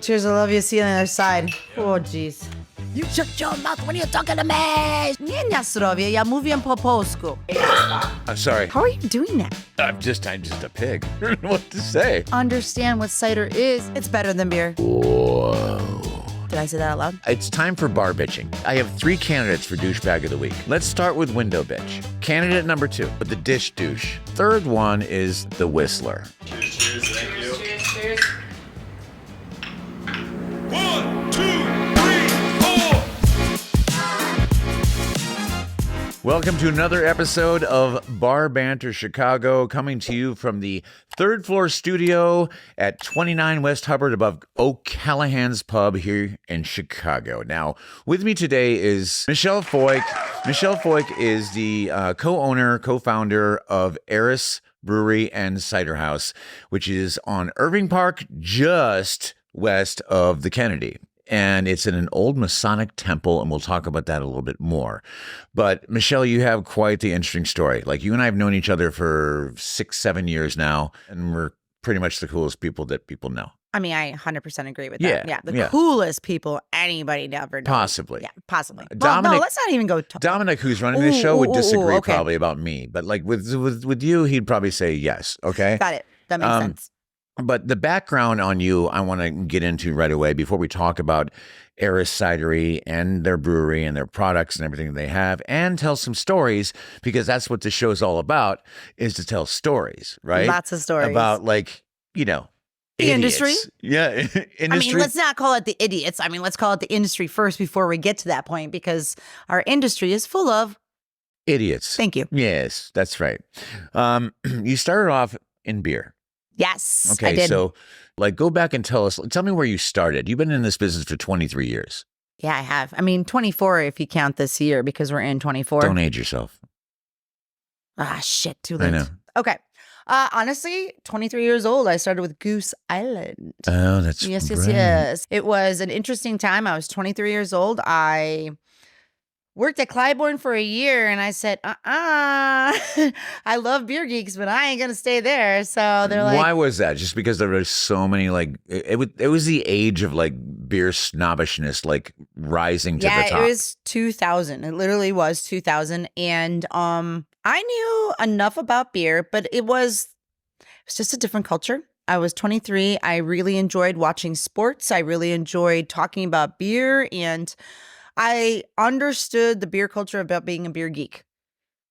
Cheers, I love you. See you on the other side. Oh, jeez. You shut your mouth when you're talking to me. Nie nasrowie, ja mówię po polsku. I'm sorry. How are you doing that? I'm just a pig. I don't know what to say. Understand what cider is. It's better than beer. Whoa. Did I say that out loud? It's time for bar bitching. I have 3 candidates for douchebag of the week. Let's start with window bitch. Candidate number 2, the dish douche. Third one is the whistler. Cheers, thank you. Cheers. 1, 2, 3, 4. Welcome to another episode of Bar Banter Chicago, coming to you from the 3rd floor studio at 29 West Hubbard above O'Callahan's Pub here in Chicago. Now, with me today is Michelle Foik. Michelle Foik is the co-founder of Eris Brewery and Cider House, which is on Irving Park, just west of the Kennedy. And it's in an old Masonic temple, and we'll talk about that a little bit more. But Michelle, you have quite the interesting story. Like, you and I have known each other for 6-7 years now, and we're pretty much the coolest people that people know. I mean, I 100% agree with that. Yeah, The coolest people anybody ever knows. Possibly. Yeah, possibly. Dominic, well, no, let's not even go. Dominic, who's running this show, would disagree okay. probably about me. But like with you, he'd probably say yes. Okay. Got it. That makes sense. But the background on you, I want to get into right away before we talk about Eris Cidery and their brewery and their products and everything they have, and tell some stories, because that's what the show is all about, is to tell stories, right? Lots of stories. About, like, you know, the idiots. industry? Yeah. Industry. I mean, let's not call it the idiots. I mean, let's call it the industry first before we get to that point, because our industry is full of idiots. Thank you. Yes, that's right. You started off in beer. Yes, Okay, I did. so like go back and tell me where you started. You've been in this business for 23 years. Yeah, I have. I mean, 24 if you count this year, because we're in 24. Don't age yourself. Ah, shit, too late. I know. Okay. Honestly, 23 years old, I started with Goose Island. Oh, that's Yes. right. It was an interesting time. I was 23 years old. I worked at Clybourne for a year, and I said, I love Beer Geeks, but I ain't going to stay there. So they're like, Why was that? Just because there were so many, like, it was the age of, like, beer snobbishness, like, rising to the top. Yeah, it was 2000. It literally was 2000. And I knew enough about beer, but it was just a different culture. I was 23. I really enjoyed watching sports. I really enjoyed talking about beer, and I understood the beer culture about being a beer geek.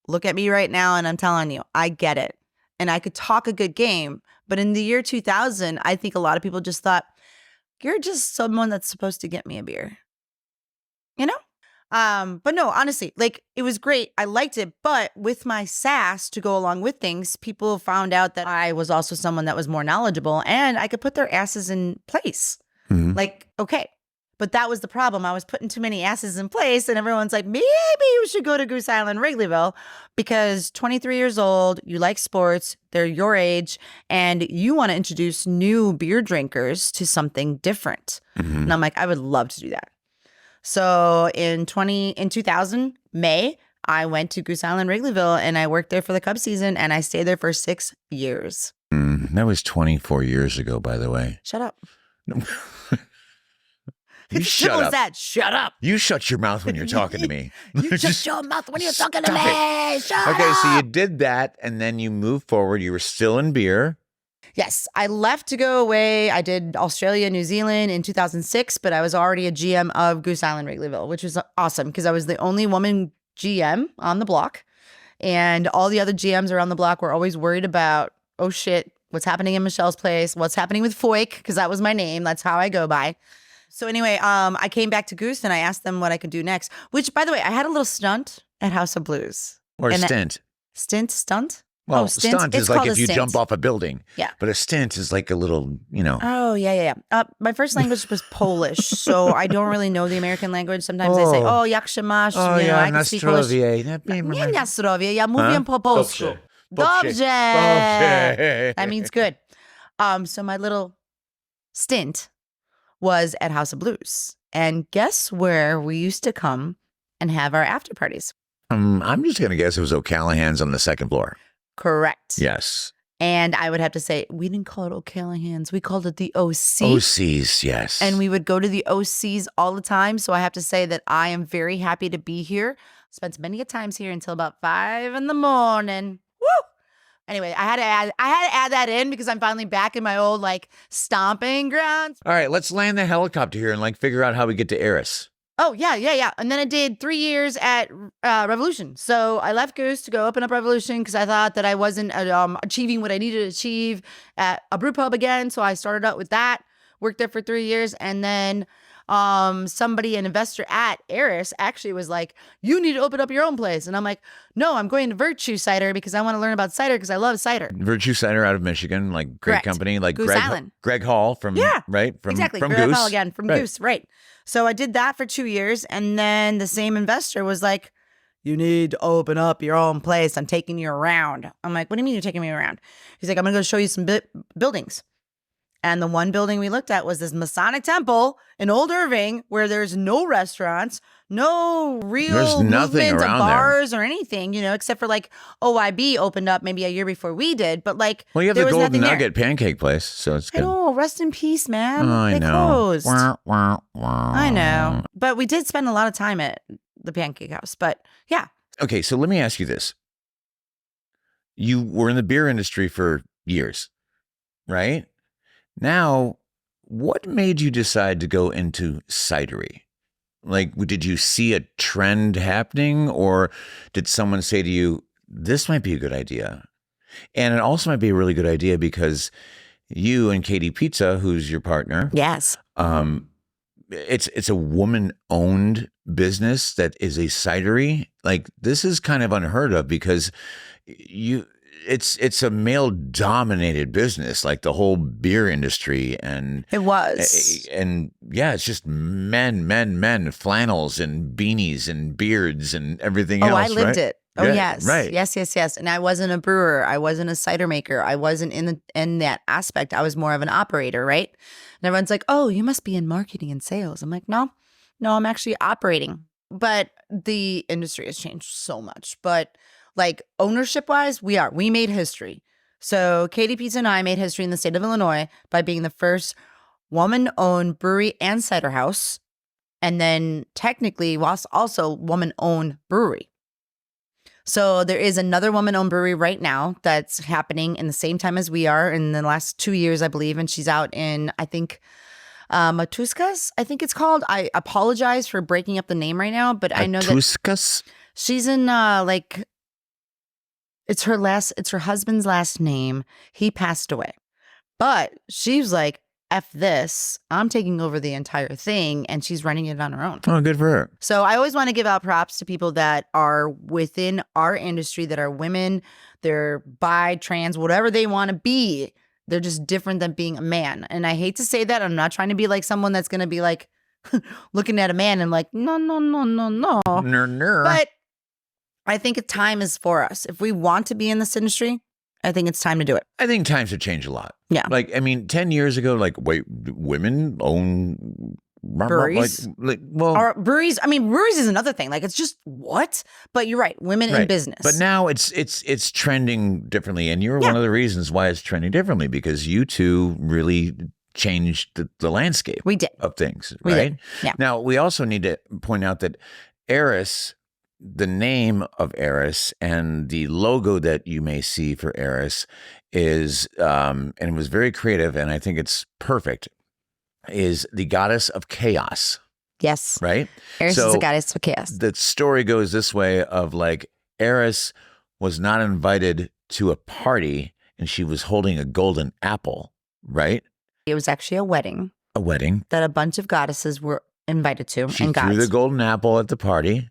Look at me right now, and I'm telling you, I get it. And I could talk a good game. But in the year 2000, I think a lot of people just thought, you're just someone that's supposed to get me a beer. You know? But no, honestly, like, it was great. I liked it. But with my sass to go along with things, people found out that I was also someone that was more knowledgeable, and I could put their asses in place. Mhm. Like, okay. But that was the problem. I was putting too many asses in place, and everyone's like, maybe you should go to Goose Island, Wrigleyville, because 23 years old, you like sports, they're your age, and you want to introduce new beer drinkers to something different. Mhm. And I'm like, I would love to do that. So in 2000, May, I went to Goose Island, Wrigleyville, and I worked there for the Cubs season, and I stayed there for 6 years. That was 24 years ago, by the way. Shut up. You It's shut simple as up. that. Shut up. You shut your mouth when you're talking to me. You Just- shut your mouth when you're talking to stop me. Shut Okay, so you up. did that, and then you moved forward. You were still in beer. Yes, I left to go away. I did Australia, New Zealand in 2006, but I was already a GM of Goose Island, Wrigleyville, which was awesome because I was the only woman GM on the block. And all the other GMs around the block were always worried about, oh shit, what's happening in Michelle's place? What's happening with Foik? Because that was my name. That's how I go by. So anyway, I came back to Goose and I asked them what I could do next, which, by the way, I had a little stunt at House of Blues. Or And stint. Stunt? Well, Oh, stint. stunt It's is like called if a you stint. jump off a building. Yeah. But a stint is like a little, you know. Oh, yeah. My first language was Polish, so I don't really know the American language. Sometimes I say, Oh. jak się masz? I can speak Polish. Nie na zdrowie, ja mówię po polsku. Dobrze. That means good. So my little stint was at House of Blues. And guess where we used to come and have our after parties? I'm just going to guess it was O'Callahan's on the second floor. Correct. Yes. And I would have to say, we didn't call it O'Callahan's. We called it the OC. OCs, yes. And we would go to the OCs all the time. So I have to say that I am very happy to be here. Spent many a times here until about 5 in the morning. Woo! Anyway, I had to add that in because I'm finally back in my old like stomping grounds. All right, let's land the helicopter here and like figure out how we get to Eris. Oh, yeah. And then I did 3 years at Revolution. So I left Goose to go open up Revolution because I thought that I wasn't achieving what I needed to achieve at a brew pub again. So I started out with that, worked there for 3 years. And then somebody, an investor at Eris, actually was like, you need to open up your own place. And I'm like, no, I'm going to Virtue Cider because I want to learn about cider because I love cider. Virtue Cider out of Michigan, like great Correct. company, like Goose Island. Greg Hall from right from Exactly. from Greg Goose Hall again from Right. Goose, right. So I did that for 2 years. And then the same investor was like, you need to open up your own place. I'm taking you around. I'm like, what do you mean you're taking me around? He's like, I'm going to go show you some buildings. And the one building we looked at was this Masonic temple in Old Irving where there's no restaurants, no real There's nothing movement of around there. bars or anything, except for like OIB opened up maybe a year before we did. But like, Well, you have there the was Golden nothing Nugget pancake place, so it's I good. know. Rest in peace, man. Oh, I They know. closed. Wah, wah, wah. I know. But we did spend a lot of time at the Pancake House. But yeah. Okay, so let me ask you this. You were in the beer industry for years, right? Now, what made you decide to go into cidery? Like, did you see a trend happening, or did someone say to you, this might be a good idea? And it also might be a really good idea because you and Katie Pizza, who's your partner, Yes. it's a woman-owned business that is a cidery. Like, this is kind of unheard of because it's a male-dominated business, like the whole beer industry, and It was. and yeah, it's just men, flannels and beanies and beards and everything else. I lived right? it. Oh, Yeah, yes. right. Yes. And I wasn't a brewer. I wasn't a cider maker. I wasn't in that aspect. I was more of an operator, right? And everyone's like, oh, you must be in marketing and sales. I'm like, no, I'm actually operating. But the industry has changed so much. But like ownership wise, we made history. So Katie Pizza and I made history in the state of Illinois by being the first woman-owned brewery and cider house. And then technically was also woman-owned brewery. So there is another woman-owned brewery right now that's happening in the same time as we are in the last 2 years, I believe. And she's out in, I think, Matuskas, I think it's called. I apologize for breaking up the name right now, but I know that Tuscus? she's in it's her husband's last name. He passed away. But she's like, F this, I'm taking over the entire thing, and she's running it on her own. Oh, good for her. So I always want to give out props to people that are within our industry, that are women, they're bi, trans, whatever they want to be. They're just different than being a man. And I hate to say that. I'm not trying to be like someone that's going to be like looking at a man and like, no. Ner. But I think time is for us. If we want to be in this industry, I think it's time to do it. I think times have changed a lot. Yeah. Like, I mean, 10 years ago, like, wait, women own Breweries? well, Or breweries. I mean, breweries is another thing. Like, it's just what? But you're right. Women in right. business. But now it's trending differently. And you're Yeah. one of the reasons why it's trending differently, because you two really changed the landscape we did. of things, We right? did. Yeah. Now, we also need to point out that Eris, the name of Eris and the logo that you may see for Eris is, and it was very creative, and I think it's perfect, is the goddess of chaos, Yes. right? Eris is So a goddess of chaos. the story goes this way of like, Eris was not invited to a party and she was holding a golden apple, right? It was actually a wedding A wedding. that a bunch of goddesses were invited to. She and threw gods. the golden apple at the party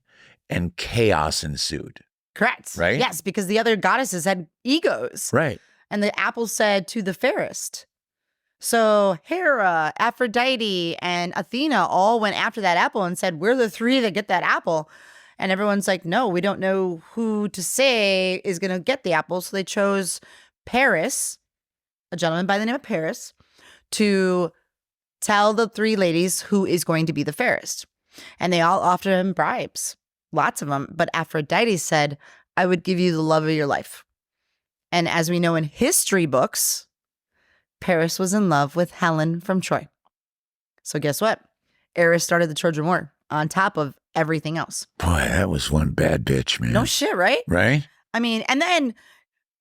and chaos ensued. Correct. Right? Yes, because the other goddesses had egos. Right. And the apple said to the fairest. So Hera, Aphrodite, and Athena all went after that apple and said, we're the three that get that apple. And everyone's like, no, we don't know who to say is going to get the apple. So they chose Paris, a gentleman by the name of Paris, to tell the three ladies who is going to be the fairest. And they all offered him bribes, lots of them. But Aphrodite said, I would give you the love of your life. And as we know in history books, Paris was in love with Helen from Troy. So guess what? Eris started the Trojan War on top of everything else. Boy, that was one bad bitch, man. No shit, right? Right? I mean, and then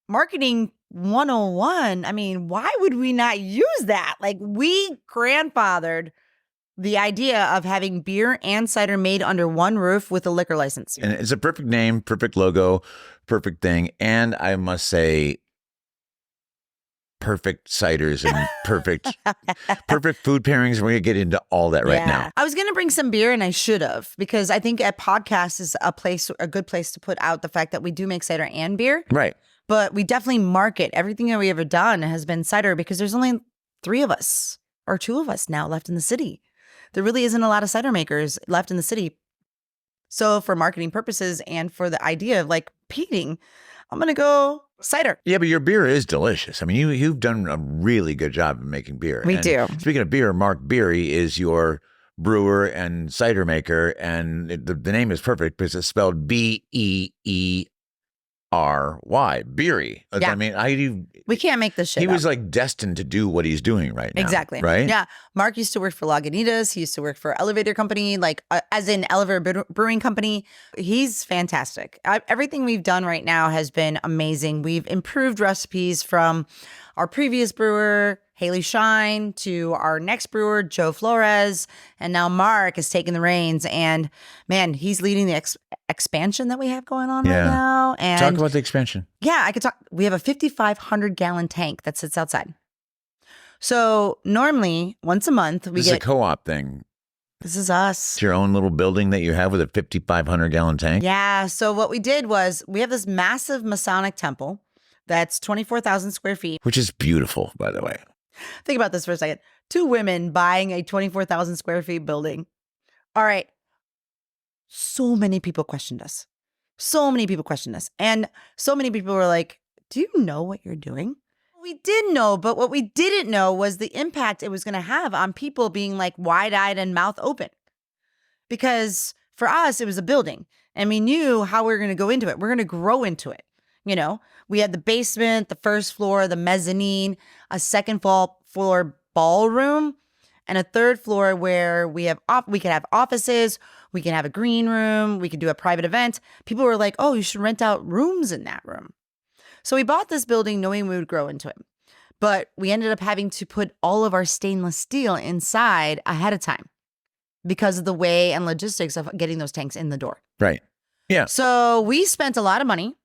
marketing 101. I mean, why would we not use that? Like, we grandfathered the idea of having beer and cider made under one roof with a liquor license. And it's a perfect name, perfect logo, perfect thing. And I must say, perfect ciders and perfect food pairings. We're going to get into all that right now. I was going to bring some beer and I should have, because I think a podcast is a good place to put out the fact that we do make cider and beer. Right. But we definitely market everything that we ever done has been cider, because there's only 3 of us or 2 of us now left in the city. There really isn't a lot of cider makers left in the city. So for marketing purposes and for the idea of like competing, I'm going to go cider. Yeah, but your beer is delicious. I mean, you've done a really good job of making beer. We And do. Speaking of beer, Mark Beery is your brewer and cider maker, and the name is perfect because it's spelled Beery. Beery. Yeah. I mean, We can't make this shit he up. was like destined to do what he's doing right now. Exactly. Right? Yeah. Mark used to work for Lagunitas. He used to work for Elevator Company, like as in Elevator Brewing Company. He's fantastic. Everything we've done right now has been amazing. We've improved recipes from our previous brewer, Haley Shine, to our next brewer, Joe Flores. And now Mark has taken the reins. And man, he's leading the expansion that we have going on right now. And Talk about the expansion. yeah, I could talk. We have a 5,500 gallon tank that sits outside. So normally once a month we This is a get. co-op thing. This is us. It's your own little building that you have with a 5,500 gallon tank. Yeah. So what we did was we have this massive Masonic temple that's 24,000 square feet. Which is beautiful, by the way. Think about this for a second. 2 women buying a 24,000 square feet building. All right. So many people questioned us. So many people questioned us. And so many people were like, do you know what you're doing? We did know, but what we didn't know was the impact it was going to have on people being like wide-eyed and mouth open. Because for us, it was a building and we knew how we were going to go into it. We're going to grow into it. You know, we had the basement, the first floor, the mezzanine, a second floor ballroom, and a third floor where we could have offices, we can have a green room, we could do a private event. People were like, oh, you should rent out rooms in that room. So we bought this building knowing we would grow into it. But we ended up having to put all of our stainless steel inside ahead of time because of the way and logistics of getting those tanks in the door. Right. Yeah. So we spent a lot of money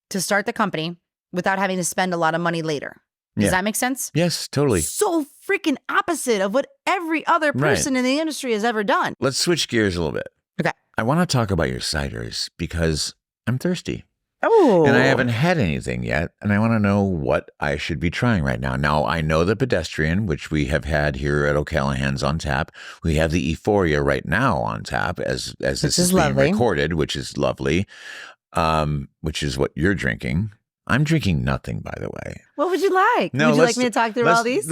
to start the company without having to spend a lot of money later. Does Yeah. that make sense? Yes, totally. So freaking opposite of what every other person in the industry has ever done. Let's switch gears a little bit. Okay. I want to talk about your ciders because I'm thirsty. Oh. And I haven't had anything yet, and I want to know what I should be trying right now. Now, I know the Pedestrian, which we have had here at O'Callahan's on tap. We have the Euphoria right now on tap as this is being lovely. recorded, which is lovely, which is what you're drinking. I'm drinking nothing, by the way. What would you like? Would you like me to talk through all these?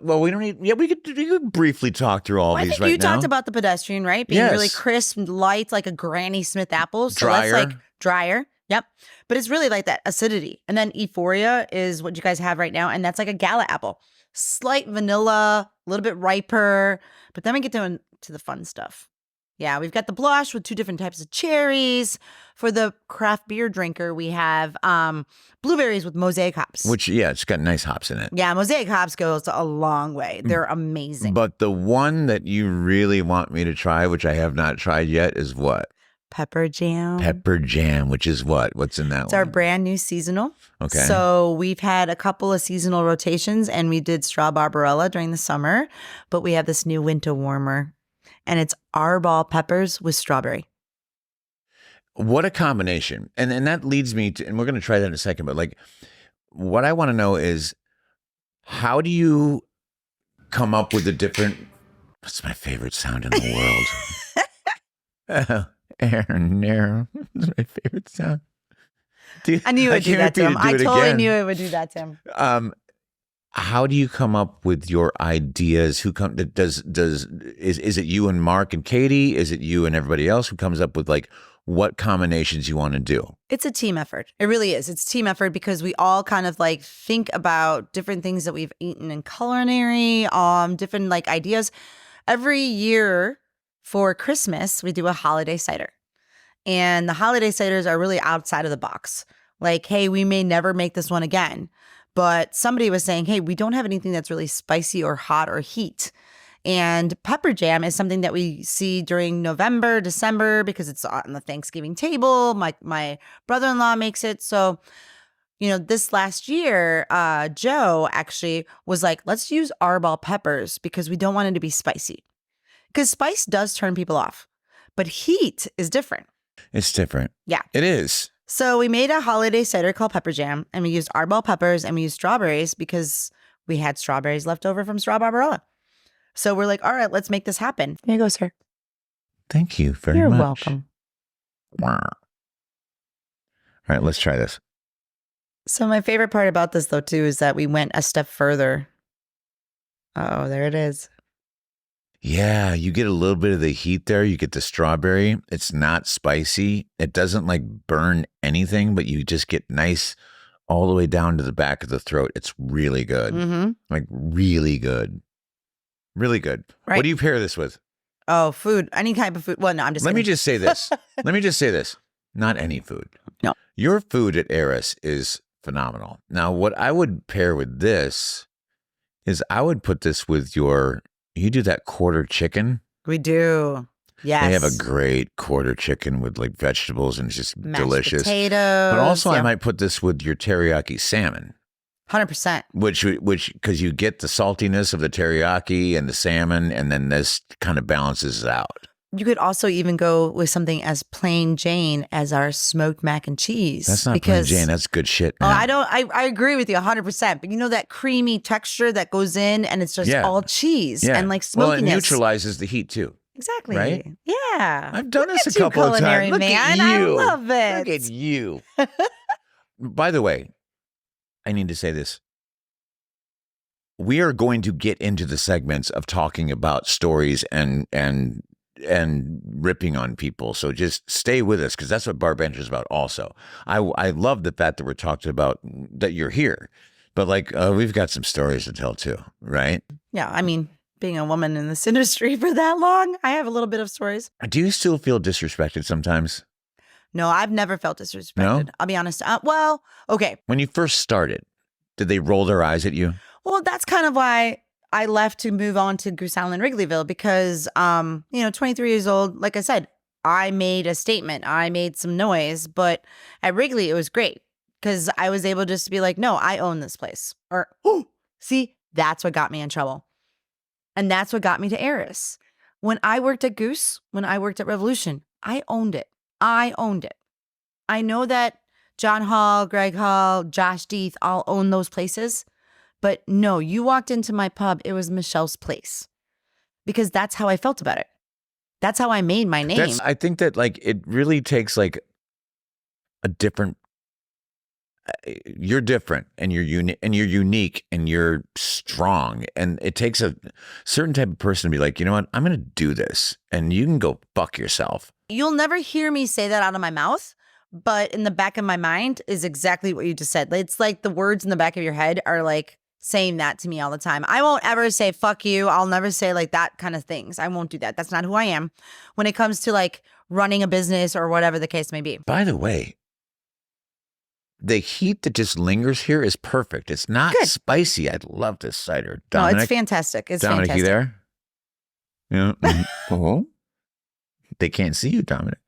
Well, we don't need. Yeah, we could briefly talk through all Well, I these think right you now. talked about the Pedestrian, right? Being Yes. really crisp and light, like a Granny Smith apple. So Drier. that's like drier. Yep. But it's really like that acidity. And then Euphoria is what you guys have right now. And that's like a Gala apple. Slight vanilla, a little bit riper. But then we get to the fun stuff. Yeah, we've got the blush with 2 different types of cherries. For the craft beer drinker, we have blueberries with mosaic hops. Which, yeah, it's got nice hops in it. Yeah, mosaic hops goes a long way. They're amazing. But the one that you really want me to try, which I have not tried yet, is what? Pepper jam. Pepper jam, which is what? What's in that It's one? our brand new seasonal. Okay. So we've had a couple of seasonal rotations and we did straw barbarella during the summer, but we have this new winter warmer and it's arbol peppers with strawberry. What a combination. And that leads me to, and we're going to try that in a second, but like what I want to know is how do you come up with the different, what's my favorite sound in the world? That's my favorite sound. Dude, I knew it would do can't that to repeat him. it. Do I it totally again. knew it would do that to him. how do you come up with your ideas? Who come is it you and Mark and Katie? Is it you and everybody else who comes up with like what combinations you want to do? It's a team effort. It really is. It's a team effort because we all kind of like think about different things that we've eaten in culinary, different like ideas. Every year for Christmas, we do a holiday cider. And the holiday ciders are really outside of the box. Like, hey, we may never make this one again. But somebody was saying, hey, we don't have anything that's really spicy or hot or heat. And pepper jam is something that we see during November, December, because it's on the Thanksgiving table. My brother-in-law makes it. So, this last year, Joe actually was like, let's use arbol peppers because we don't want it to be spicy. Because spice does turn people off. But heat is different. It's different. Yeah. It is. So we made a holiday cider called pepper jam, and we used arbol peppers and we used strawberries because we had strawberries left over from Straw Barbarella. So we're like, all right, let's make this happen. Here you go, sir. Thank you very You're much. welcome. All right, let's try this. So my favorite part about this, though, too, is that we went a step further. Oh, there it is. Yeah, you get a little bit of the heat there. You get the strawberry. It's not spicy. It doesn't like burn anything, but you just get nice all the way down to the back of the throat. It's really good. Mm-hmm. Like really good. Really good. Right. What do you pair this with? Oh, food. Any type of food. Well, no, I'm just Let me kidding. just say this. Let me just say this. Not any food. No. Your food at Eris is phenomenal. Now, what I would pair with this is I would put this with you do that quarter chicken. We do. Yes. They have a great quarter chicken with like vegetables and it's just Mashed delicious. potatoes. But also yeah. I might put this with your teriyaki salmon. 100%. Which because you get the saltiness of the teriyaki and the salmon, and then this kind of balances it out. You could also even go with something as plain Jane as our smoked mac and cheese. That's not plain Jane. That's good shit. Oh, Man. I agree with you 100%. But that creamy texture that goes in and it's just all cheese and like smokiness. Well, it neutralizes the heat too. Exactly. Right? Yeah. I've done Look this at a couple you, of times. culinary Look man. at you. I love it. Look at you. By the way, I need to say this. We are going to get into the segments of talking about stories and ripping on people. So just stay with us because that's what Bar Banter is about also. I love the fact that we're talking about that you're here. But like we've got some stories to tell too, right? Yeah, I mean, being a woman in this industry for that long, I have a little bit of stories. Do you still feel disrespected sometimes? No, I've never felt disrespected. No? I'll be honest. Well, okay. When you first started, did they roll their eyes at you? Well, that's kind of why I left to move on to Goose Island, Wrigleyville, because, 23 years old, like I said, I made a statement. I made some noise, but at Wrigley, it was great because I was able just to be like, no, I own this place. Or, see, that's what got me in trouble. And that's what got me to Eris. When I worked at Goose, when I worked at Revolution, I owned it. I owned it. I know that John Hall, Greg Hall, Josh Deeth all own those places. But no, you walked into my pub, it was Michelle's place. Because that's how I felt about it. That's how I made my name. I think that like it really takes like a different you're different and you're unique and you're strong, and it takes a certain type of person to be like, you know what, I'm gonna do this and you can go fuck yourself. You'll never hear me say that out of my mouth, but in the back of my mind is exactly what you just said. It's like the words in the back of your head are like saying that to me all the time. I won't ever say fuck you. I'll never say like that kind of things. I won't do that. That's not who I am when it comes to like running a business or whatever the case may be. By the way, the heat that just lingers here is perfect. It's not spicy. I love this cider. Dominic, no, it's fantastic. It's Dominic, fantastic. you there? Yeah. Oh, they can't see you, Dominic.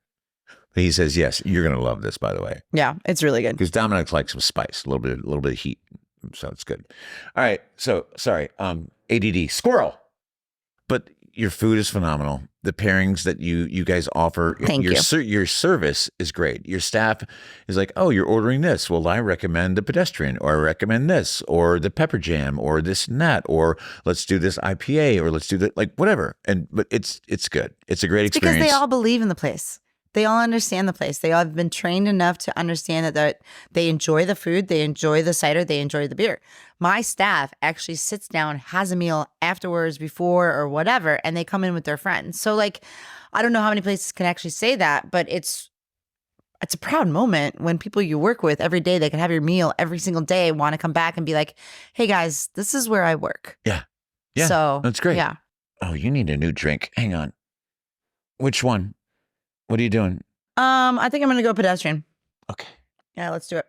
But he says, yes, you're going to love this, by the way. Yeah, it's really good. Because Dominic likes some spice, a little bit of heat. So it's good. All right. So sorry. ADD squirrel, but your food is phenomenal. The pairings that you guys offer, Thank you. Your service is great. Your staff is like, oh, you're ordering this. Well, I recommend the pedestrian, or I recommend this, or the pepper jam, or this and that, or let's do this IPA, or let's do that, like whatever. But it's good. It's a great experience. Because they all believe in the place. They all understand the place. They all have been trained enough to understand that they enjoy the food, they enjoy the cider, they enjoy the beer. My staff actually sits down, has a meal afterwards, before, or whatever, and they come in with their friends. So like, I don't know how many places can actually say that, but it's a proud moment when people you work with every day, they can have your meal every single day, want to come back and be like, hey guys, this is where I work. Yeah. Yeah. So that's great. Yeah. Oh, you need a new drink. Hang on. Which one? What are you doing? I think I'm going to go pedestrian. Okay. Yeah, let's do it.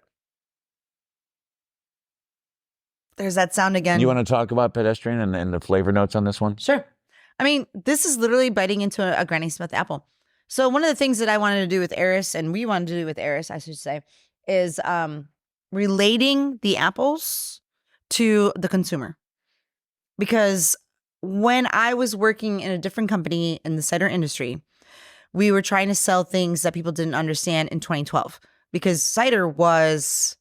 There's that sound again. You want to talk about pedestrian and the flavor notes on this one? Sure. I mean, this is literally biting into a Granny Smith apple. So one of the things that I wanted to do with Eris, and we wanted to do with Eris, I should say, is relating the apples to the consumer. Because when I was working in a different company in the cider industry, we were trying to sell things that people didn't understand in 2012 because cider was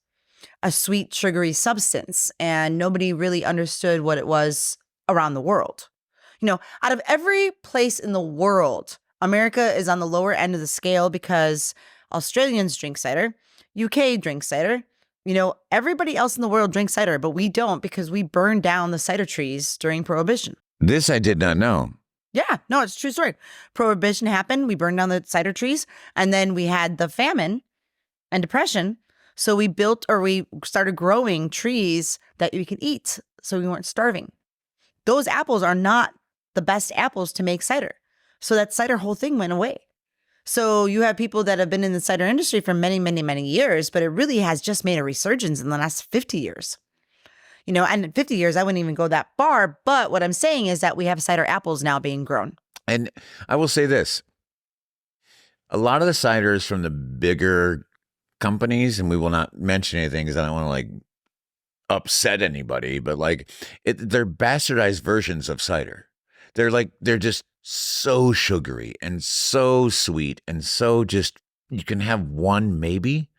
a sweet, sugary substance and nobody really understood what it was around the world. You know, out of every place in the world, America is on the lower end of the scale because Australians drink cider, UK drinks cider. You know, everybody else in the world drinks cider, but we don't because we burned down the cider trees during Prohibition. This I did not know. Yeah, no, it's a true story. Prohibition happened. We burned down the cider trees. And then we had the famine and depression. So we started growing trees that we could eat so we weren't starving. Those apples are not the best apples to make cider. So that cider whole thing went away. So you have people that have been in the cider industry for many, many, many years, but it really has just made a resurgence in the last 50 years. You know, and in 50 years, I wouldn't even go that far. But what I'm saying is that we have cider apples now being grown. And I will say this. A lot of the ciders from the bigger companies, and we will not mention anything because I don't want to like upset anybody, but like they're bastardized versions of cider. They're just so sugary and so sweet and so just, you can have one maybe.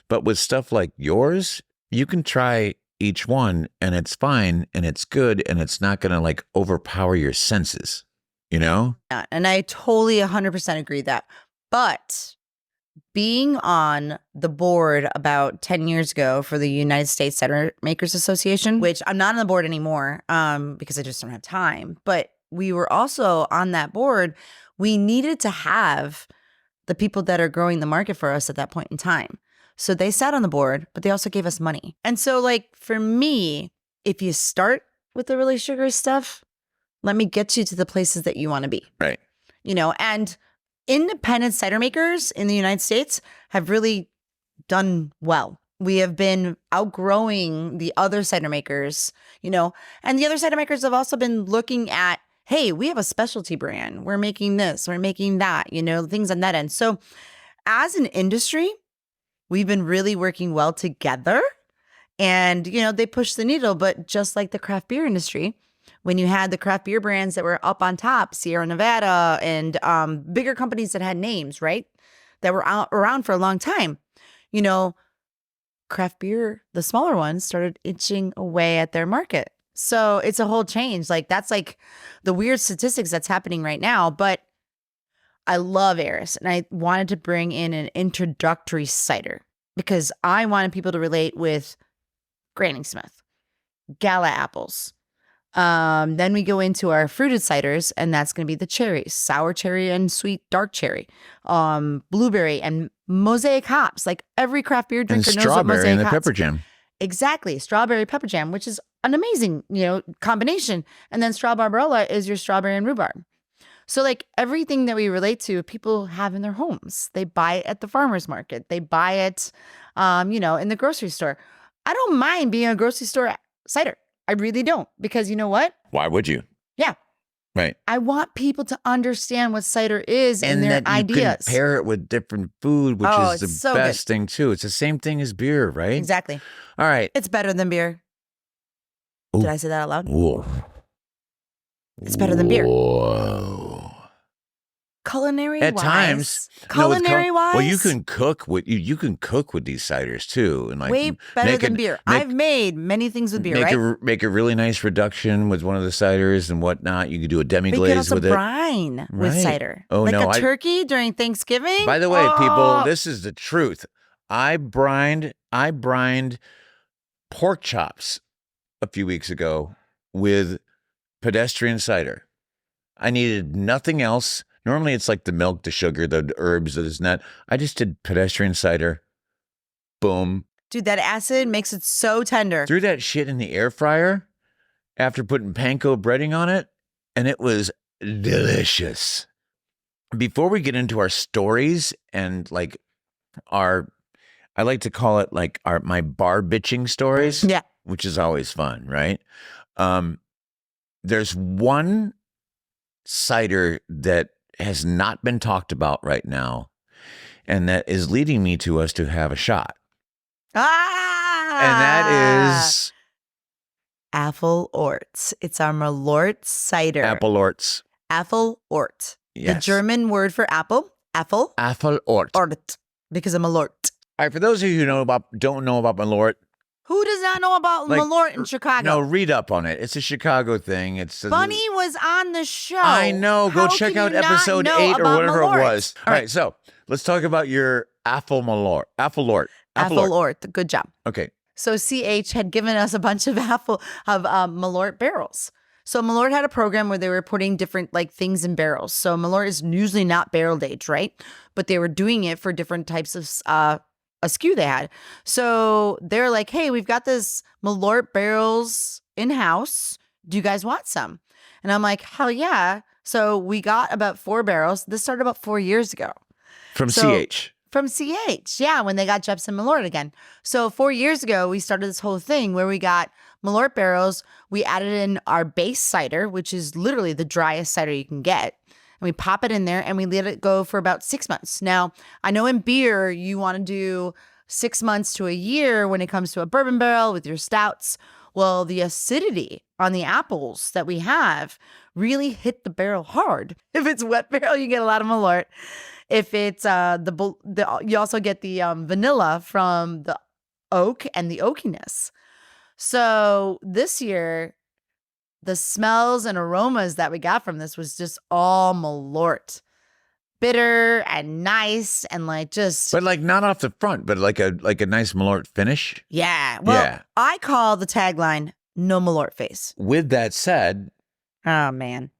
But with stuff like yours, you can try each one and it's fine and it's good and it's not going to like overpower your senses, you know? Yeah, and I totally 100% agree that. But being on the board about 10 years ago for the United States Cider Makers Association, which I'm not on the board anymore because I just don't have time, but we were also on that board. We needed to have the people that are growing the market for us at that point in time. So they sat on the board, but they also gave us money. And so like for me, if you start with the really sugary stuff, let me get you to the places that you want to be. Right. You know, and independent cider makers in the United States have really done well. We have been outgrowing the other cider makers, you know, and the other cider makers have also been looking at, hey, we have a specialty brand. We're making this, we're making that, you know, things on that end. So as an industry, we've been really working well together and, you know, they push the needle. But just like the craft beer industry, when you had the craft beer brands that were up on top, Sierra Nevada and bigger companies that had names, right, that were around for a long time, you know, craft beer, the smaller ones started itching away at their market. So it's a whole change. Like that's like the weird statistics that's happening right now. But I love Eris and I wanted to bring in an introductory cider because I wanted people to relate with Granny Smith, Gala apples. Then we go into our fruited ciders and that's going to be the cherries, sour cherry and sweet dark cherry, blueberry and mosaic hops. Like every craft beer drinker knows what mosaic and the hops. pepper jam. Exactly. Strawberry pepper jam, which is an amazing, you know, combination. And then straw barbarella is your strawberry and rhubarb. So like everything that we relate to, people have in their homes. They buy it at the farmer's market. They buy it, you know, in the grocery store. I don't mind being a grocery store cider. I really don't. Because you know what? Why would you? Yeah. Right. I want people to understand what cider is and their that you ideas. can pair it with different food, which is the so best good. thing too. It's the same thing as beer, right? Exactly. All right. It's better than beer. Ooh. Did I say that out loud? Whoa. It's better than beer. Whoa. Culinary At wise, times, culinary wise, well, you can cook with you can cook with these ciders too, and like way better make than it- beer. make- I've made many things with beer, make right? make a really nice reduction with one of the ciders and whatnot. You could do a demi But you can glaze also with it. brine with Right. cider. Oh, like no, a turkey during Thanksgiving. By the way, people, Oh! this is the truth. I brined pork chops a few weeks ago with pedestrian cider. I needed nothing else. Normally it's like the milk, the sugar, the herbs, this and that. I just did pedestrian cider. Boom. Dude, that acid makes it so tender. Threw that shit in the air fryer after putting panko breading on it, and it was delicious. Before we get into our stories and like I like to call it like my bar bitching stories, Yeah. which is always fun, right? There's one cider that has not been talked about right now, and that is leading me to us to have a shot. Ah! And that is Apple Ort. It's our Malort cider. Apple Orts. Apple Ort. Yes. The German word for apple. Apple Apple Ort. Ort. Because of Malort. All right, for those of you who don't know about Malort, Who does not know about Like, Malort in Chicago? no, read up on it. It's a Chicago thing. It's Bunny was on the show. I know. Go How check can out you not episode know 8 or about whatever Malort? it was. All right, so let's talk about your Apple Malort. Apple Ort. Apple Ort. Good job. Okay. So CH had given us a bunch of Malort barrels. So Malort had a program where they were putting different like things in barrels. So Malort is usually not barrel aged, right? But they were doing it for different types of a SKU they had. So they're like, hey, we've got this Malort barrels in house. Do you guys want some? And I'm like, hell yeah. So we got about 4 barrels. This started about 4 years ago. From So- CH. From CH, yeah, when they got Jepson Malort again. So 4 years ago, we started this whole thing where we got Malort barrels. We added in our base cider, which is literally the driest cider you can get. And we pop it in there and we let it go for about 6 months. Now, I know in beer, you want to do 6 months to a year when it comes to a bourbon barrel with your stouts. Well, the acidity on the apples that we have really hit the barrel hard. If it's wet barrel, you get a lot of Malort. If it's you also get the vanilla from the oak and the oakiness. So this year, the smells and aromas that we got from this was just all Malort. Bitter and nice and like just But like not off the front, but like a nice Malort finish. yeah. Well, Yeah. I call the tagline "No Malort Face." With that said, Oh man,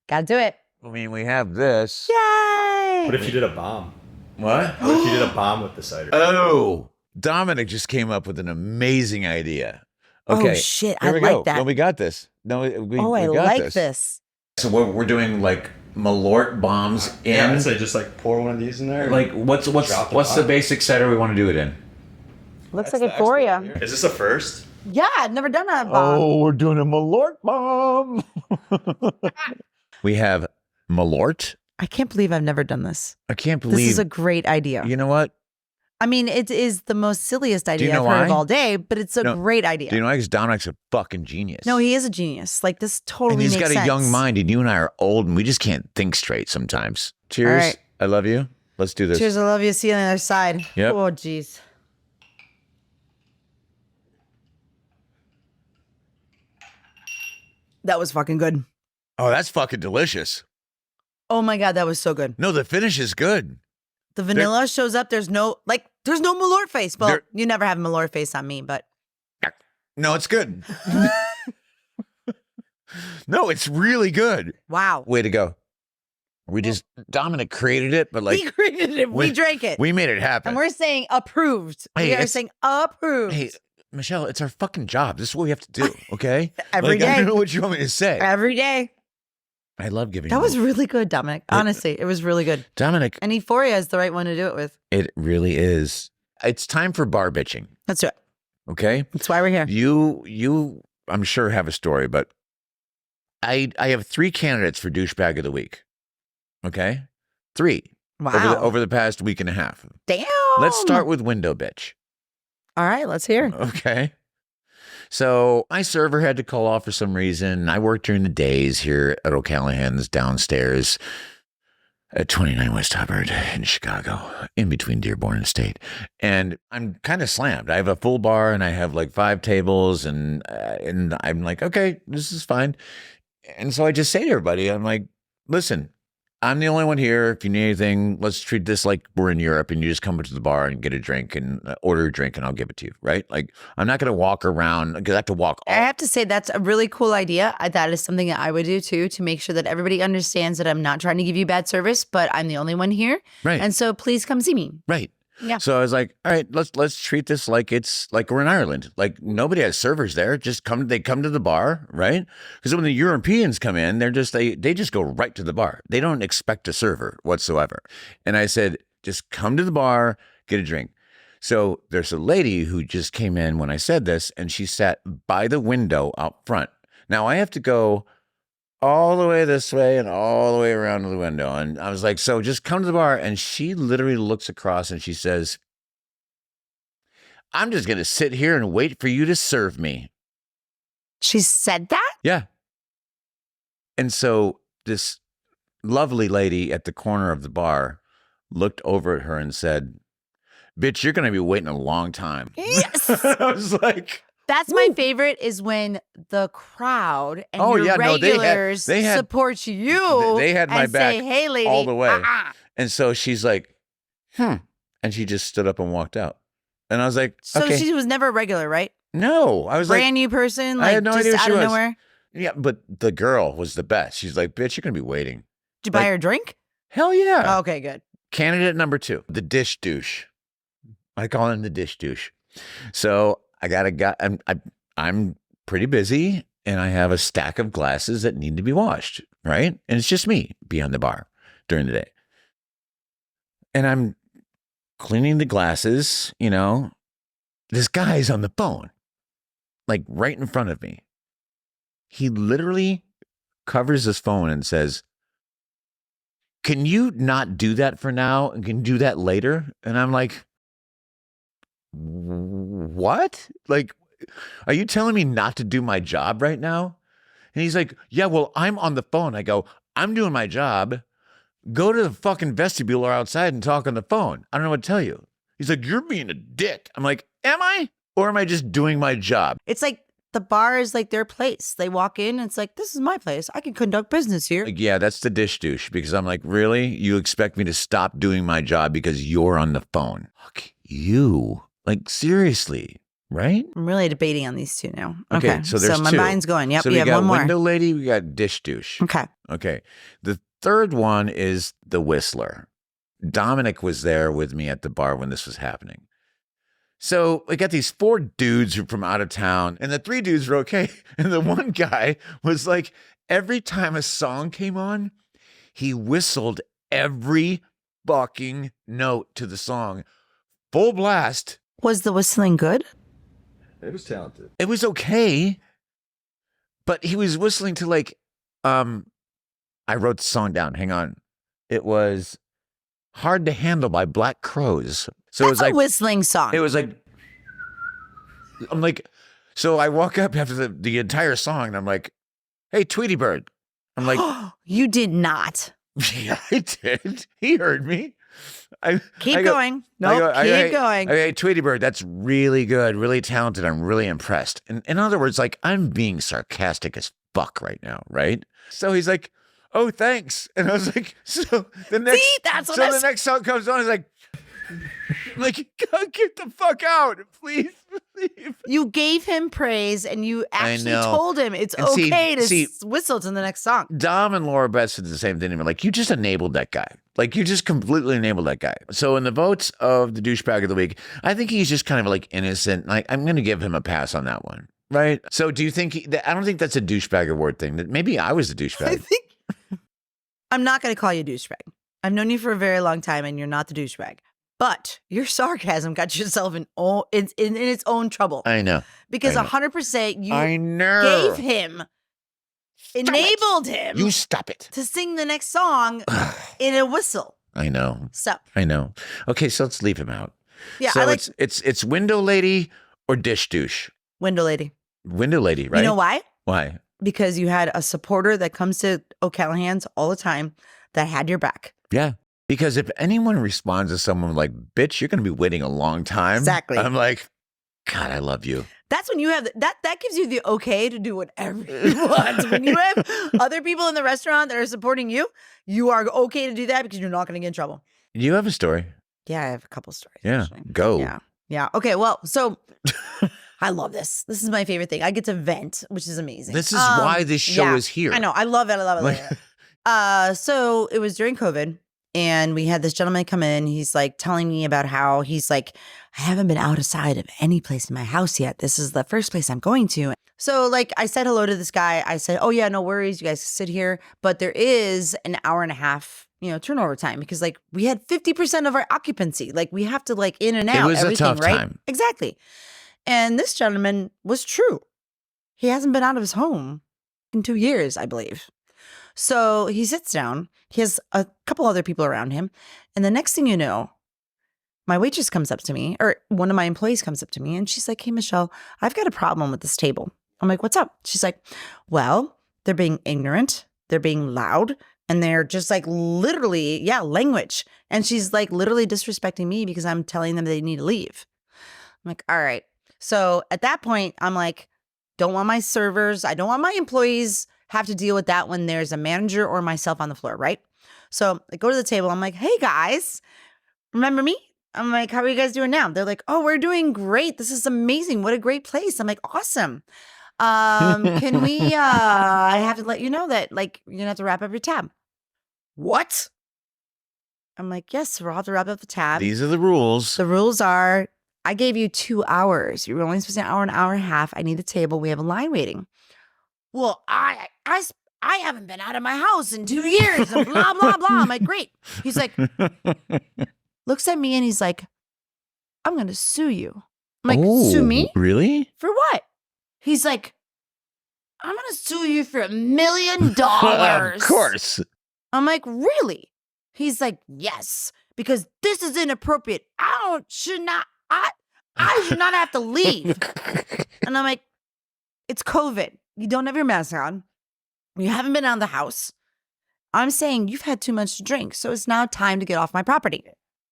gotta do it! I mean, we have this. Yay! What if you did a bomb? What? What if you did a bomb with the cider? Oh, Dominic just came up with an amazing idea. Okay. Oh shit, I Here we like go. that. No, we got this. No, we I got like this. So we're doing like Malort bombs in. Yeah, I'd say just like pour one of these in there. Like what's Drop it the on. basic cider we want to do it in? Looks That's like the it for expert you. here. Is this a first? Yeah, I've never done a bomb. Oh, we're doing a Malort bomb. We have Malort. I can't believe I've never done this. I can't believe. This is a great idea. You know what? I mean, it is the most silliest idea know I've heard of why? all day, but it's a No, great idea. Do you know? Because Dominic's a fucking genius. No, he is a genius. Like this totally and he's makes got sense. a young mind, and you and I are old, and we just can't think straight sometimes. Cheers. All right. I love you. Let's do this. Cheers, I love you. See you on the other side. Yep. Oh, jeez. That was fucking good. Oh, that's fucking delicious. Oh my God, that was so good. No, the finish is good. The vanilla shows up. There's no Malort face. Well, There- you never have Malort face on me, but No, it's good. No, it's really good. wow. Way to go. We just Dominic created it, but like we created it. We drank it. we made it happen. And we're saying approved. Hey, We are it's- saying approved. Hey, Michelle, it's our fucking job. This is what we have to do. Okay. Every like, I day. don't know what you want me to say. Every day. I love giving. That was you- really good, Dominic. Honestly, it was really good. Dominic. And Euphoria is the right one to do it with. It really is. It's time for bar bitching. Let's do it. Okay. That's why we're here. You, I'm sure have a story, but I have 3 candidates for douchebag of the week. Okay, 3 Wow. over the past week and a half. Damn. Let's start with window bitch. All right, let's hear. Okay. So my server had to call off for some reason. I worked during the days here at O'Callahan's downstairs. at 29 West Hubbard in Chicago, in between Dearborn and State. And I'm kind of slammed. I have a full bar and I have like 5 tables and I'm like, okay, this is fine. And so I just say to everybody, I'm like, listen, I'm the only one here. If you need anything, let's treat this like we're in Europe and you just come to the bar and get a drink and order a drink and I'll give it to you, right? Like, I'm not going to walk around because I have to walk I have to say that's a really cool idea. That is something that I would do too, to make sure that everybody understands that I'm not trying to give you bad service, but I'm the only one here. Right. And so please come see me. Right. Yeah. So I was like, all right, let's treat this like it's like we're in Ireland. Like nobody has servers there. They come to the bar, right? Because when the Europeans come in, they just go right to the bar. They don't expect a server whatsoever. And I said, just come to the bar, get a drink. So there's a lady who just came in when I said this, and she sat by the window out front. Now I have to go all the way this way and all the way around to the window. And I was like, so just come to the bar. And she literally looks across and she says, I'm just going to sit here and wait for you to serve me. She said that? Yeah. And so this lovely lady at the corner of the bar looked over at her and said, bitch, you're going to be waiting a long time. Yes. I was like, that's my favorite, is when the crowd and Oh, your yeah, no, regulars they had- support you. they had my and back say, hey, lady, all the way. And and so she's like, and she just stood up and walked out. And I was like, so okay. she was never a regular, right? No, I was like, Brand new person, I like had no just idea who out she of was. nowhere. yeah, but the girl was the best. She's like, bitch, you're going to be waiting. Did you buy Like- her a drink? Hell yeah. Okay, good. Candidate number 2, the dish douche. I call him the dish douche. So I'm pretty busy and I have a stack of glasses that need to be washed, right? And it's just me behind the bar during the day. And I'm cleaning the glasses, this guy's on the phone, like right in front of me. He literally covers his phone and says, can you not do that for now and can do that later? And I'm like, what? Like, are you telling me not to do my job right now? And he's like, yeah, well, I'm on the phone. I go, I'm doing my job. Go to the fucking vestibule or outside and talk on the phone. I don't know what to tell you. He's like, you're being a dick. I'm like, am I? Or am I just doing my job? It's like the bar is like their place. They walk in and it's like, this is my place. I can conduct business here. Like, yeah, that's the dish douche, because I'm like, really? You expect me to stop doing my job because you're on the phone? Fuck you. Like, seriously, right? I'm really debating on these two now. Okay, so there's my two. mind's going. Yep, So you we have got one more. window lady, we got dish douche. Okay. Okay. The third one is the whistler. Dominic was there with me at the bar when this was happening. So we got these 4 dudes who are from out of town, and the 3 dudes were okay. And the one guy was like, every time a song came on, he whistled every fucking note to the song. Full blast. Was the whistling good? It was talented. It was okay, but he was whistling to like, I wrote the song down. Hang on. It was Hard to Handle by Black Crows. So it was That's like a whistling song. it was like, I'm like, so I walk up after the entire song and I'm like, hey, Tweety Bird. I'm like, you did not. yeah, I did. He heard me. Keep going. Nope, keep going. Hey, Tweety Bird, that's really good, really talented. I'm really impressed. And in other words, like, I'm being sarcastic as fuck right now, right? So he's like, oh, thanks. And I was like, so the next, See, that's what the next song comes on. I was like, get the fuck out, please. You gave him praise and you actually know. told him it's And see- okay to see- whistle to the next song. Dom and Laura Beth said the same thing. They were like, you just enabled that guy. Like, you just completely enabled that guy. So in the votes of the douchebag of the week, I think he's just kind of like innocent. Like, I'm going to give him a pass on that one. Right. So do you think I don't think that's a douchebag award thing. That maybe I was the I douchebag. think I'm not going to call you a douchebag. I've known you for a very long time and you're not the douchebag. But your sarcasm got yourself in its own trouble. I know. Because I know. 100% you I know. gave him, enabled him You stop it. to sing the next song in a whistle. I know. So, I know. Okay, so let's leave him out. yeah, So I like it's window lady or dish douche. window lady. Window lady, right? You know why? Why? Because you had a supporter that comes to O'Callahan's all the time that had your back. Yeah. Because if anyone responds to someone like, bitch, you're going to be waiting a long time. Exactly. I'm like, God, I love you. That's when you have that gives you the okay to do whatever you want. When you have other people in the restaurant that are supporting you, you are okay to do that because you're not going to get in trouble. You have a story. Yeah, I have a couple stories. Yeah. Actually. Go. Yeah. Yeah. Okay. Well, so I love this. This is my favorite thing. I get to vent, which is amazing. This is why this show is here. I know. I love it. I love it. I love it. So it was during COVID. And we had this gentleman come in. He's like telling me about how he's like, I haven't been outside of any place in my house yet. This is the first place I'm going to. So like I said hello to this guy. I said, oh yeah, no worries. You guys can sit here. But there is an hour and a half, turnover time because like we had 50% of our occupancy. Like we have to like in and out. It was everything, a tough right? time. Exactly. And this gentleman was true. He hasn't been out of his home in 2 years, I believe. So he sits down. He has a couple other people around him. And the next thing you know, my waitress comes up to me, or one of my employees comes up to me, and she's like, hey, Michelle, I've got a problem with this table. I'm like, what's up? She's like, well, they're being ignorant. They're being loud. And they're just like literally, language. And she's like literally disrespecting me because I'm telling them they need to leave. I'm like, all right. So at that point, I'm like, don't want my servers. I don't want my employees have to deal with that when there's a manager or myself on the floor, right? So I go to the table. I'm like, hey, guys, remember me? I'm like, how are you guys doing now? They're like, oh, we're doing great. This is amazing. What a great place. I'm like, awesome. Can we, I have to let you know that like, you're going to have to wrap up your tab. What? I'm like, yes, we'll have to wrap up the tab. These are the rules. The rules are, I gave you 2 hours. You were only supposed to an hour and a half. I need a table. We have a line waiting. Well, I haven't been out of my house in 2 years and blah, blah, blah. I'm like, great. He's like, looks at me and he's like, I'm going to sue you. I'm like, sue me? Really? For what? He's like, I'm going to sue you for $1 million. Of course. I'm like, really? He's like, yes, because this is inappropriate. I should not have to leave. And I'm like, it's COVID. You don't have your mask on. You haven't been out of the house. I'm saying you've had too much to drink, so it's now time to get off my property.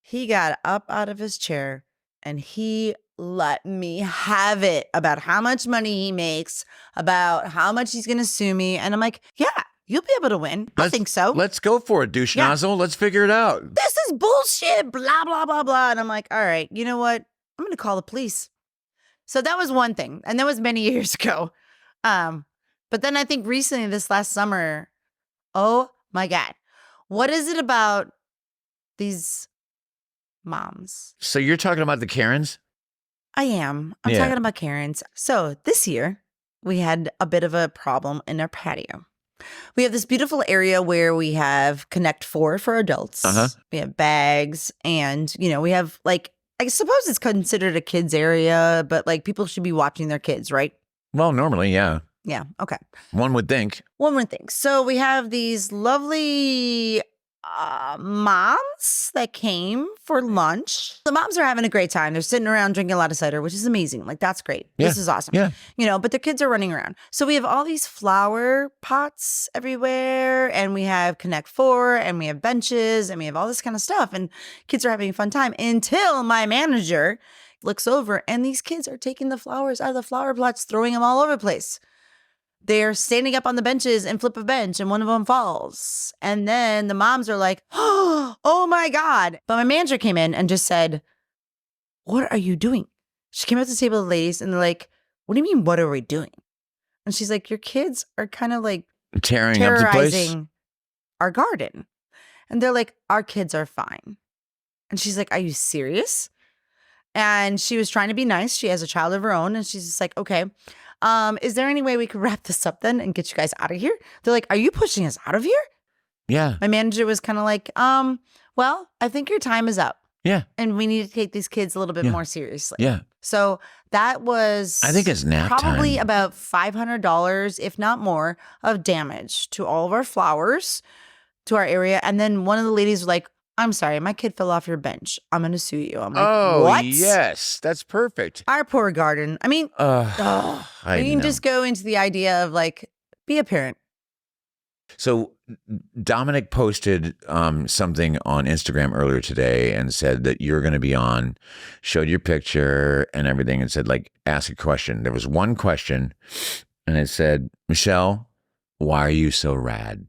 He got up out of his chair and he let me have it about how much money he makes, about how much he's going to sue me. And I'm like, yeah, you'll be able to win. I think so. Let's go for it, douche nozzle. Let's figure it out. This is bullshit, blah, blah, blah, blah. And I'm like, all right, you know what? I'm going to call the police. So that was one thing. And that was many years ago. But then I think recently, this last summer, oh my God, what is it about these moms? So you're talking about the Karens? I am. I'm talking about Karens. So this year, we had a bit of a problem in our patio. We have this beautiful area where we have Connect 4 for adults. We have bags and, we have like, I suppose it's considered a kids area, but like people should be watching their kids, right? Well, normally, yeah. Yeah. Okay. One would think. One would think. So we have these lovely moms that came for lunch. The moms are having a great time. They're sitting around drinking a lot of cider, which is amazing. Like, that's great. Yeah. This is awesome. Yeah. But the kids are running around. So we have all these flower pots everywhere, and we have Connect 4, and we have benches, and we have all this kind of stuff. And kids are having a fun time until my manager looks over, and these kids are taking the flowers out of the flower pots, throwing them all over the place. They're standing up on the benches and flip a bench and one of them falls. And then the moms are like, oh my God. But my manager came in and just said, what are you doing? She came up to the table of the ladies and they're like, what do you mean, what are we doing? And she's like, your kids are kind of like tearing up the place, terrorizing our garden. And they're like, our kids are fine. And she's like, are you serious? And she was trying to be nice. She has a child of her own. And she's just like, okay. Is there any way we could wrap this up then and get you guys out of here? They're like, are you pushing us out of here? Yeah. My manager was kind of like, well, I think your time is up. Yeah. And we need to take these kids a little bit more seriously. Yeah. So that was, I think it's nap probably time. about $500, if not more, of damage to all of our flowers, to our area. And then one of the ladies was like, I'm sorry, my kid fell off your bench. I'm going to sue you. I'm like, what? Yes, that's perfect. Our poor garden. I mean, I you can know. just go into the idea of like, be a parent. So Dominic posted something on Instagram earlier today and said that you're going to be on, showed your picture and everything, and said, like, ask a question. There was one question, and it said, Michelle, why are you so rad?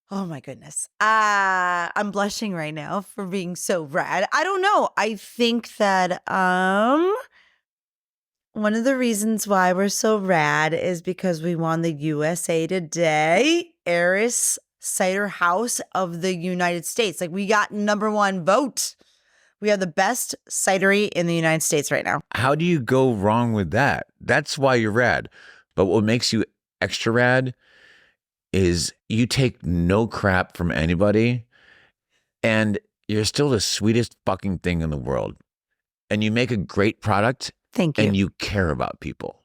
Oh my goodness. I'm blushing right now for being so rad. I don't know. I think that one of the reasons why we're so rad is because we won the USA Today Eris Cider House of the United States. Like, we got #1 vote. We are the best cidery in the United States right now. How do you go wrong with that? That's why you're rad. But what makes you extra rad is you take no crap from anybody, and you're still the sweetest fucking thing in the world. And you make a great product. Thank you. And you care about people.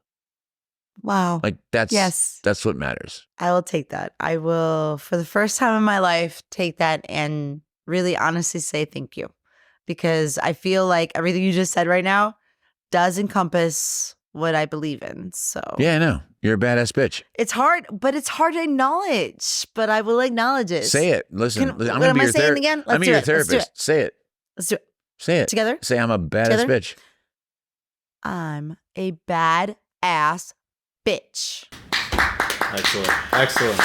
Wow. Like, that's Yes. That's what matters. I will take that. I will, for the first time in my life, take that and really honestly say thank you. Because I feel like everything you just said right now does encompass what I believe in. So Yeah, I know. You're a badass bitch. it's hard, but it's hard to acknowledge. But I will acknowledge it. Say it. Listen, I'm what going to am be I your saying therapist. again? I'm Let's be do your it. Let's do therapist. it. Say it. Let's do it. Say it. Together? Say I'm a badass Together? bitch. I'm a bad ass bitch. Excellent. Excellent.